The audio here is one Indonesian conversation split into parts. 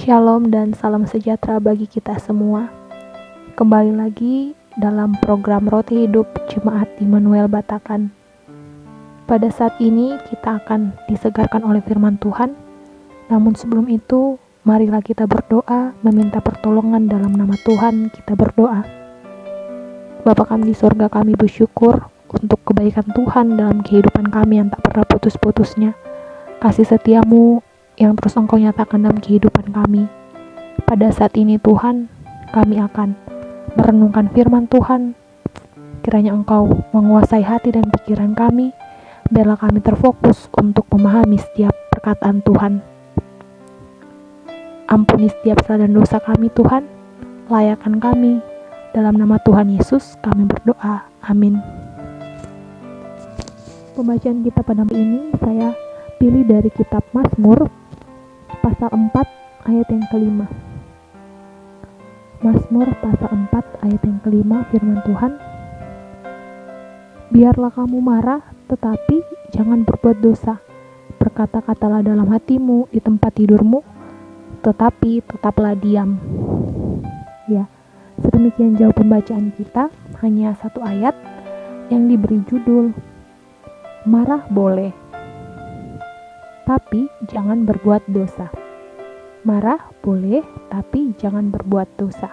Shalom dan salam sejahtera bagi kita semua. Kembali lagi dalam program Roti Hidup Jemaat Immanuel Batakan. Pada saat ini kita akan disegarkan oleh firman Tuhan. Namun sebelum itu, marilah kita berdoa, meminta pertolongan dalam nama Tuhan. Kita berdoa. Bapa kami di sorga, kami bersyukur untuk kebaikan Tuhan dalam kehidupan kami yang tak pernah putus-putusnya. Kasih setiamu yang terus Engkau nyatakan dalam kehidupan kami. Pada saat ini Tuhan, kami akan merenungkan firman Tuhan. Kiranya Engkau menguasai hati dan pikiran kami, biarlah kami terfokus untuk memahami setiap perkataan Tuhan. Ampuni setiap salah dan dosa kami Tuhan, layakkan kami. Dalam nama Tuhan Yesus kami berdoa, amin. Pembacaan kita pada hari ini saya pilih dari kitab Mazmur pasal 4 ayat yang kelima. Mazmur pasal 4 ayat yang kelima, firman Tuhan. Biarlah kamu marah, tetapi jangan berbuat dosa. Berkata-katalah dalam hatimu di tempat tidurmu, tetapi tetaplah diam. Ya, sedemikian jauh pembacaan kita, hanya satu ayat yang diberi judul Marah boleh, tapi jangan berbuat dosa. Marah boleh, tapi jangan berbuat dosa.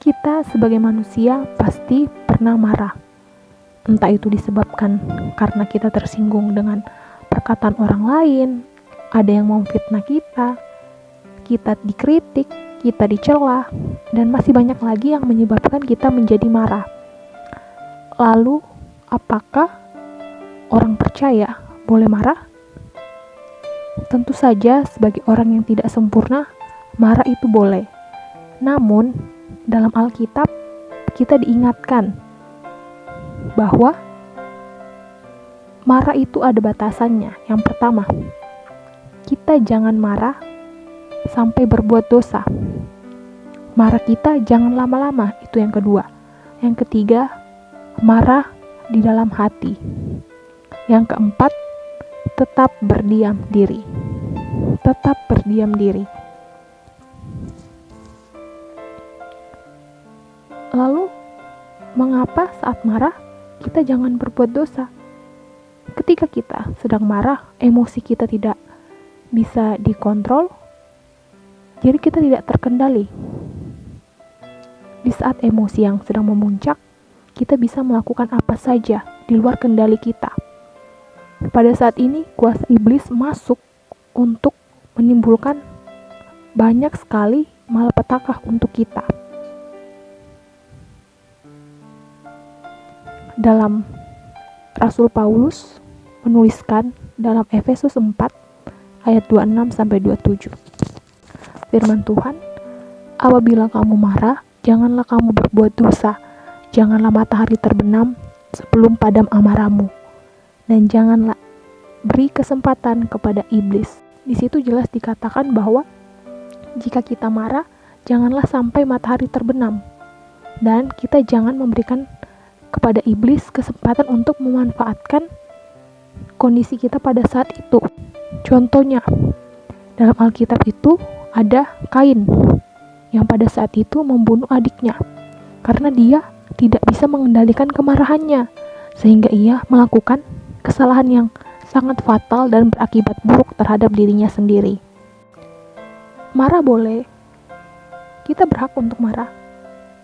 Kita sebagai manusia pasti pernah marah. Entah itu disebabkan karena kita tersinggung dengan perkataan orang lain, ada yang mau fitnah kita dikritik, kita dicela, dan masih banyak lagi yang menyebabkan kita menjadi marah. Lalu, apakah orang percaya boleh marah? Tentu saja sebagai orang yang tidak sempurna, marah itu boleh. Namun, dalam Alkitab, kita diingatkan bahwa marah itu ada batasannya. Yang pertama, kita jangan marah sampai berbuat dosa. Marah kita jangan lama-lama, itu yang kedua. Yang ketiga, marah di dalam hati. Yang keempat, tetap berdiam diri. Tetap berdiam diri. Lalu, mengapa saat marah kita jangan berbuat dosa? Ketika kita sedang marah, emosi kita tidak bisa dikontrol, jadi kita tidak terkendali. Di saat emosi yang sedang memuncak, kita bisa melakukan apa saja di luar kendali kita. Pada saat ini, kuasa iblis masuk untuk menimbulkan banyak sekali malapetaka untuk kita. Dalam Rasul Paulus menuliskan dalam Efesus 4 ayat 26-27. Firman Tuhan, apabila kamu marah, janganlah kamu berbuat dosa. Janganlah matahari terbenam sebelum padam amarahmu. Dan janganlah beri kesempatan kepada iblis. Di situ jelas dikatakan bahwa jika kita marah, janganlah sampai matahari terbenam. Dan kita jangan memberikan kepada iblis kesempatan untuk memanfaatkan kondisi kita pada saat itu. Contohnya, dalam Alkitab itu ada Kain yang pada saat itu membunuh adiknya karena dia tidak bisa mengendalikan kemarahannya, sehingga ia melakukan kesalahan yang sangat fatal dan berakibat buruk terhadap dirinya sendiri. Marah boleh, kita berhak untuk marah,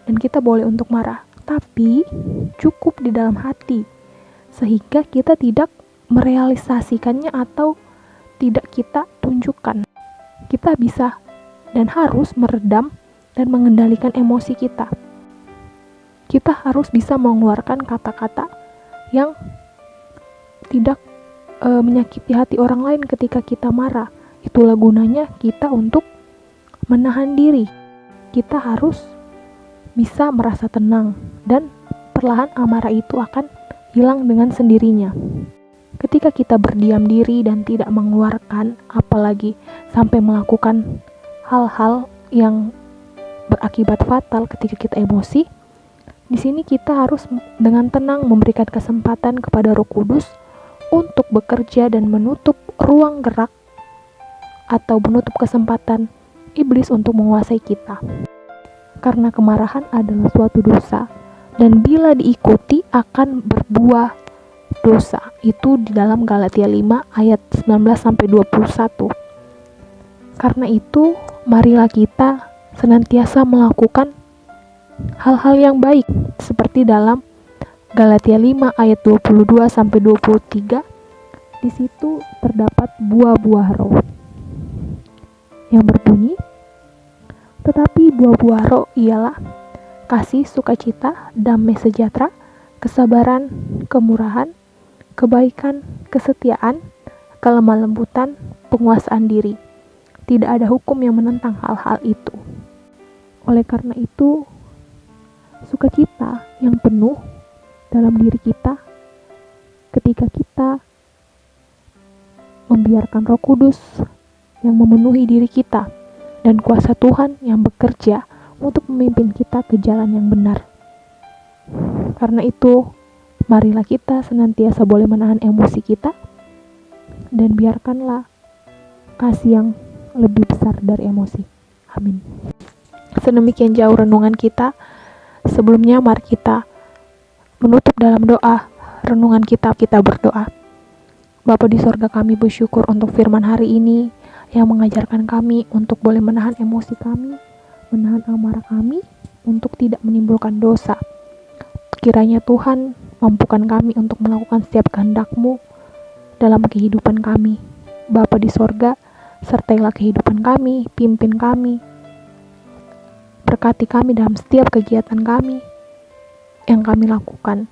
dan kita boleh untuk marah, tapi cukup di dalam hati, sehingga kita tidak merealisasikannya atau tidak kita tunjukkan. Kita bisa dan harus meredam dan mengendalikan emosi kita. Kita harus bisa mengeluarkan kata-kata yang tidak menyakiti hati orang lain ketika kita marah. Itulah gunanya kita untuk menahan diri. Kita harus bisa merasa tenang dan perlahan amarah itu akan hilang dengan sendirinya. Ketika kita berdiam diri dan tidak mengeluarkan, apalagi sampai melakukan hal-hal yang berakibat fatal ketika kita emosi, di sini kita harus dengan tenang memberikan kesempatan kepada Roh Kudus untuk bekerja dan menutup ruang gerak atau menutup kesempatan iblis untuk menguasai kita. Karena kemarahan adalah suatu dosa, dan bila diikuti akan berbuah dosa. Itu di dalam Galatia 5 ayat 19-21. Karena itu, marilah kita senantiasa melakukan hal-hal yang baik, seperti dalam Galatia 5 ayat 22-23. Di situ terdapat buah-buah roh yang berbunyi, tetapi buah-buah roh ialah kasih, sukacita, damai sejahtera, kesabaran, kemurahan, kebaikan, kesetiaan, kelemah lembutan, penguasaan diri. Tidak ada hukum yang menentang hal-hal itu. Oleh karena itu, sukacita yang penuh dalam diri kita ketika kita membiarkan Roh Kudus yang memenuhi diri kita dan kuasa Tuhan yang bekerja untuk memimpin kita ke jalan yang benar. Karena itu, marilah kita senantiasa boleh menahan emosi kita dan biarkanlah kasih yang lebih besar dari emosi. Amin. Sedemikian jauh renungan kita. Sebelumnya mari kita menutup dalam doa renungan kita berdoa. Bapa di sorga, kami bersyukur untuk firman hari ini yang mengajarkan kami untuk boleh menahan emosi kami, menahan amarah kami untuk tidak menimbulkan dosa. Kiranya Tuhan mampukan kami untuk melakukan setiap kehendak-Mu dalam kehidupan kami. Bapa di sorga, sertailah kehidupan kami, pimpin kami, berkati kami dalam setiap kegiatan kami yang kami lakukan.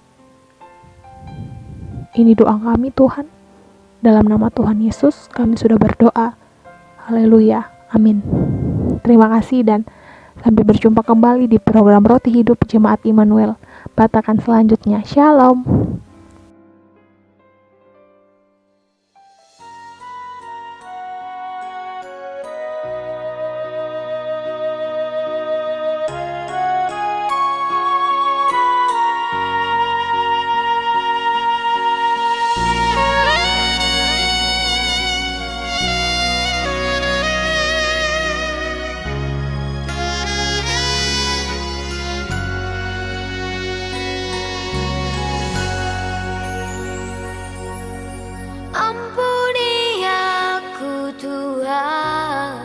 Ini doa kami Tuhan. Dalam nama Tuhan Yesus kami sudah berdoa. Haleluya. Amin. Terima kasih dan sampai berjumpa kembali di program Roti Hidup Jemaat Immanuel Batakkan selanjutnya. Shalom. Ampuni aku Tuhan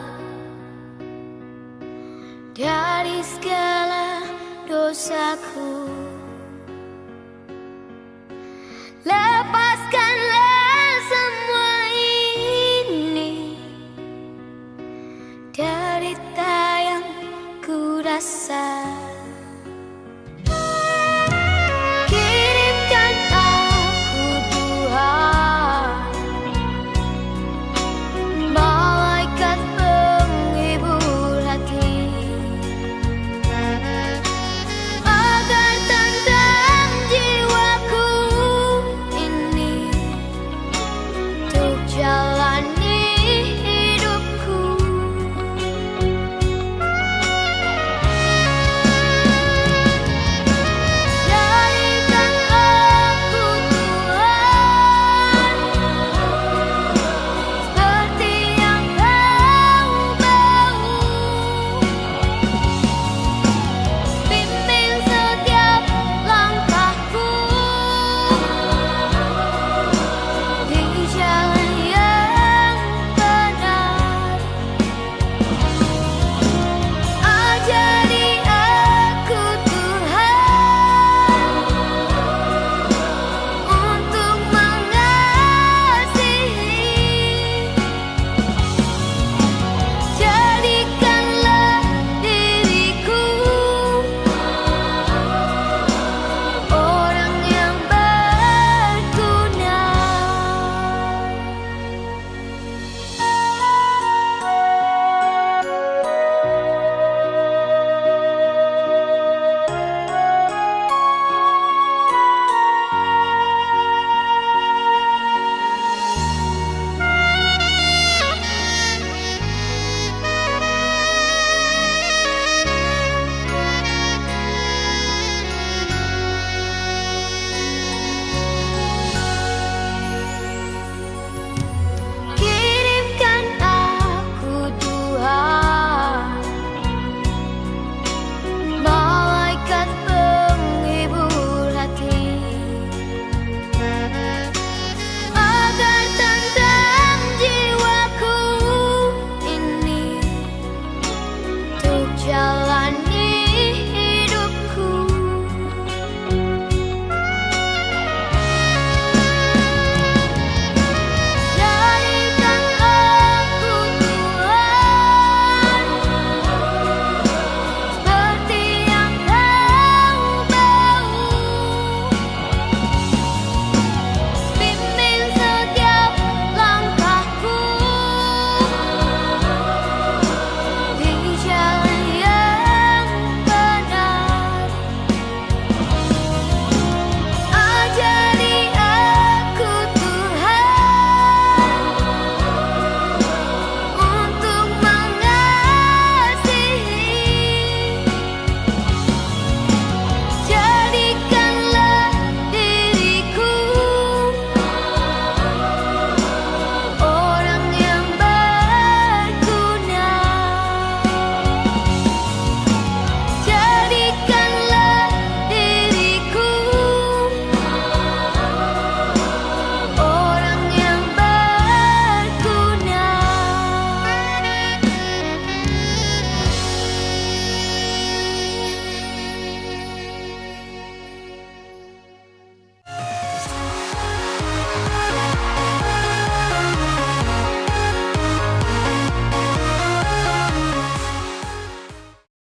dari segala dosaku. Lepaskanlah semua ini, derita yang ku rasa.